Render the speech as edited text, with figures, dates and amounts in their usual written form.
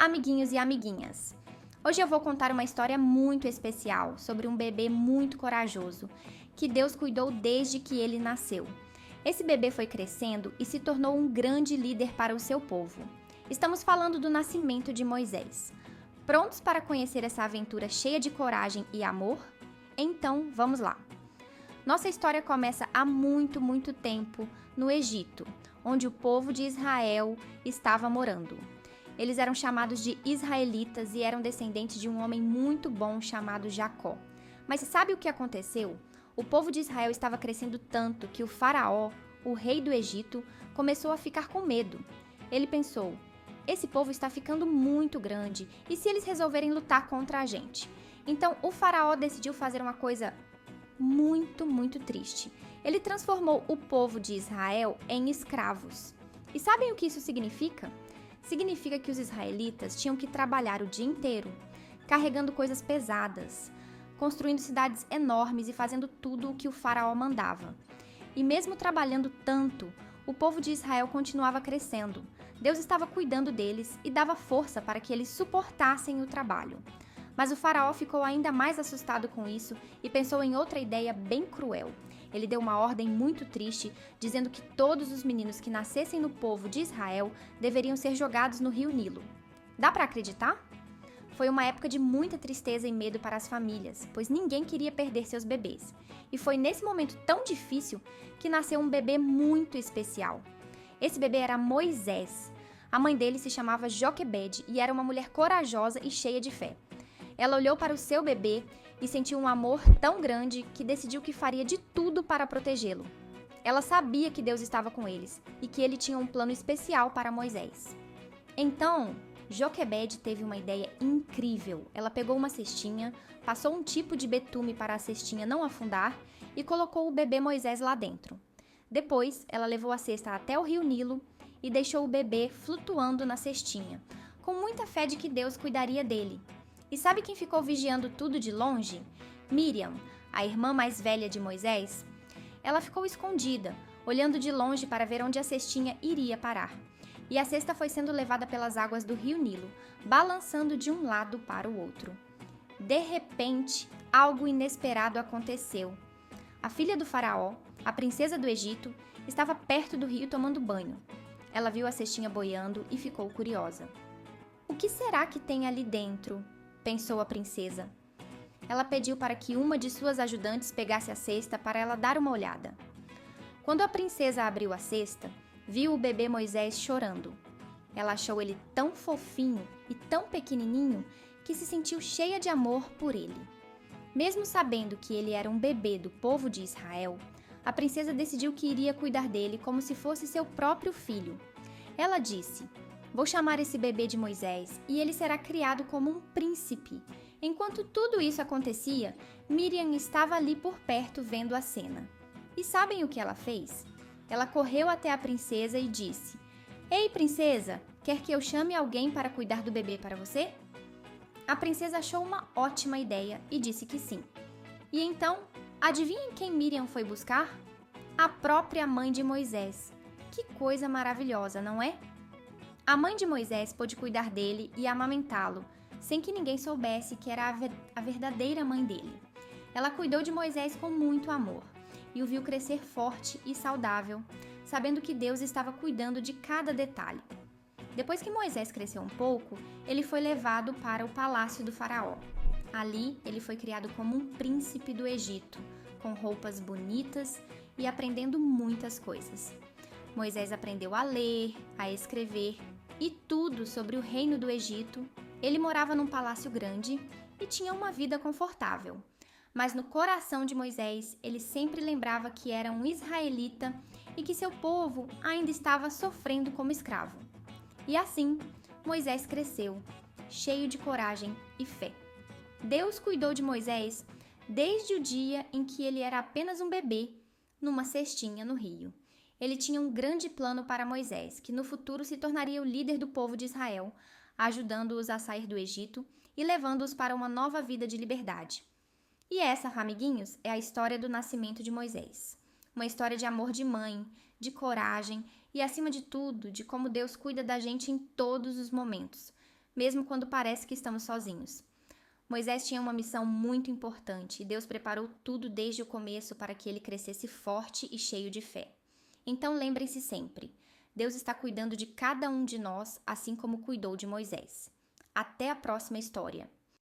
amiguinhos e amiguinhas! Hoje eu vou contar uma história muito especial sobre um bebê muito corajoso, que Deus cuidou desde que ele nasceu. Esse bebê foi crescendo e se tornou um grande líder para o seu povo. Estamos falando do nascimento de Moisés. Prontos para conhecer essa aventura cheia de coragem e amor? Então, vamos lá! Nossa história começa há muito tempo no Egito, onde o povo de Israel estava morando. Eles eram chamados de israelitas e eram descendentes de um homem muito bom chamado Jacó. Mas sabe o que aconteceu? O povo de Israel estava crescendo tanto que o faraó, o rei do Egito, começou a ficar com medo. Ele pensou: esse povo está ficando muito grande, e se eles resolverem lutar contra a gente? Então o faraó decidiu fazer uma coisa muito triste. Ele transformou o povo de Israel em escravos. E sabem o que isso significa? Significa que os israelitas tinham que trabalhar o dia inteiro, carregando coisas pesadas, construindo cidades enormes e fazendo tudo o que o faraó mandava. E mesmo trabalhando tanto, o povo de Israel continuava crescendo. Deus estava cuidando deles e dava força para que eles suportassem o trabalho. Mas o faraó ficou ainda mais assustado com isso e pensou em outra ideia bem cruel. Ele deu uma ordem muito triste, dizendo que todos os meninos que nascessem no povo de Israel deveriam ser jogados no rio Nilo. Dá para acreditar? Foi uma época de muita tristeza e medo para as famílias, pois ninguém queria perder seus bebês. E foi nesse momento tão difícil que nasceu um bebê muito especial. Esse bebê era Moisés. A mãe dele se chamava Joquebede e era uma mulher corajosa e cheia de fé. Ela olhou para o seu bebê e sentiu um amor tão grande que decidiu que faria de tudo para protegê-lo. Ela sabia que Deus estava com eles e que ele tinha um plano especial para Moisés. Então, Joquebede teve uma ideia incrível. Ela pegou uma cestinha, passou um tipo de betume para a cestinha não afundar e colocou o bebê Moisés lá dentro. Depois, ela levou a cesta até o rio Nilo e deixou o bebê flutuando na cestinha, com muita fé de que Deus cuidaria dele. E sabe quem ficou vigiando tudo de longe? Miriam, a irmã mais velha de Moisés. Ela ficou escondida, olhando de longe para ver onde a cestinha iria parar. E a cesta foi sendo levada pelas águas do rio Nilo, balançando de um lado para o outro. De repente, algo inesperado aconteceu. A filha do faraó, a princesa do Egito, estava perto do rio tomando banho. Ela viu a cestinha boiando e ficou curiosa. O que será que tem ali dentro? Pensou a princesa. Ela pediu para que uma de suas ajudantes pegasse a cesta para ela dar uma olhada. Quando a princesa abriu a cesta, viu o bebê Moisés chorando. Ela achou ele tão fofinho e tão pequenininho que se sentiu cheia de amor por ele. Mesmo sabendo que ele era um bebê do povo de Israel, a princesa decidiu que iria cuidar dele como se fosse seu próprio filho. Ela disse: vou chamar esse bebê de Moisés e ele será criado como um príncipe. Enquanto tudo isso acontecia, Miriam estava ali por perto vendo a cena. E sabem o que ela fez? Ela correu até a princesa e disse: ei, princesa, quer que eu chame alguém para cuidar do bebê para você? A princesa achou uma ótima ideia e disse que sim. E então, adivinhem quem Miriam foi buscar? A própria mãe de Moisés. Que coisa maravilhosa, não é? A mãe de Moisés pôde cuidar dele e amamentá-lo, sem que ninguém soubesse que era a verdadeira mãe dele. Ela cuidou de Moisés com muito amor e o viu crescer forte e saudável, sabendo que Deus estava cuidando de cada detalhe. Depois que Moisés cresceu um pouco, ele foi levado para o palácio do faraó. Ali, ele foi criado como um príncipe do Egito, com roupas bonitas e aprendendo muitas coisas. Moisés aprendeu a ler, a escrever e tudo sobre o reino do Egito. Ele morava num palácio grande e tinha uma vida confortável. Mas no coração de Moisés, ele sempre lembrava que era um israelita e que seu povo ainda estava sofrendo como escravo. E assim, Moisés cresceu, cheio de coragem e fé. Deus cuidou de Moisés desde o dia em que ele era apenas um bebê, numa cestinha no rio. Ele tinha um grande plano para Moisés, que no futuro se tornaria o líder do povo de Israel, ajudando-os a sair do Egito e levando-os para uma nova vida de liberdade. E essa, amiguinhos, é a história do nascimento de Moisés. Uma história de amor de mãe, de coragem e, acima de tudo, de como Deus cuida da gente em todos os momentos, mesmo quando parece que estamos sozinhos. Moisés tinha uma missão muito importante e Deus preparou tudo desde o começo para que ele crescesse forte e cheio de fé. Então lembrem-se sempre, Deus está cuidando de cada um de nós, assim como cuidou de Moisés. Até a próxima história!